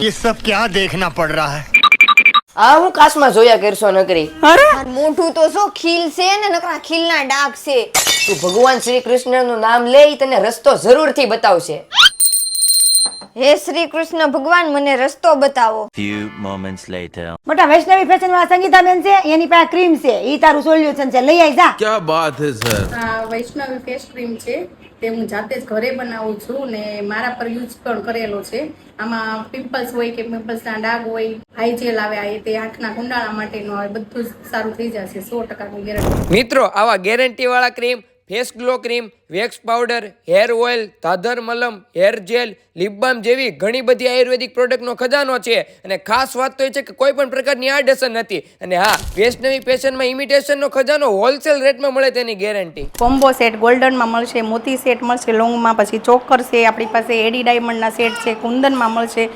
ये सब क्या देखना पड़ रहा है? આ હું કાશમાં જોયા કરશો નકરી. મોઢું તો શું ખીલ છે ને નકરા ખીલના ડાઘ છે. તું ભગવાન શ્રી કૃષ્ણનું નામ લે ઈ તને રસ્તો જરૂરથી બતાવશે. હે શ્રી કૃષ્ણ ભગવાન મને રસ્તો બતાવો. Few moments later. મોટા વૈષ્ણવી ફેશન વાળા સંગીતાબેન છે, એની પાસે ક્રીમ છે, ઈ તારું સોલ્યુશન છે, લઈ આવી જા. क्या बात है सर। આ વૈષ્ણવી ફેસ ક્રીમ છે તે હું જાતે જ ઘરે બનાવું છું ને મારા પર યુઝ પણ કરેલો છે. આમાં પિમ્પલ્સ હોય કે પિમ્પલ્સના ડાઘ હોય, હાઈ જેલ આવે આ તે આંખના કુંડાળા માટેનું આવે, બધું જ સારું થઈ જશે 100% ગેરંટી. મિત્રો આવા ગેરંટી વાળા cream, face glow cream, wax powder, hair oil, દાદર મલમ, હેર જેલ, લિપ બામ જેવી ઘણી બધી આયુર્વેદિક પ્રોડક્ટનો ખજાનો છે. અને ખાસ વાત તો એ છે કે કોઈ પણ પ્રકારની આડઅસર નથી. અને હા, વૈષ્ણવી ફેશનમાં ઇમિટેશનનો ખજાનો હોલસેલ રેટમાં મળે તેની ગેરંટી. કોમ્બો સેટ ગોલ્ડનમાં મળશે, મોતી સેટ મળશે લોંગમાં, પછી ચોકર છે આપણી પાસે, એડી ડાયમંડના સેટ છે, કુંદનમાં મળશે,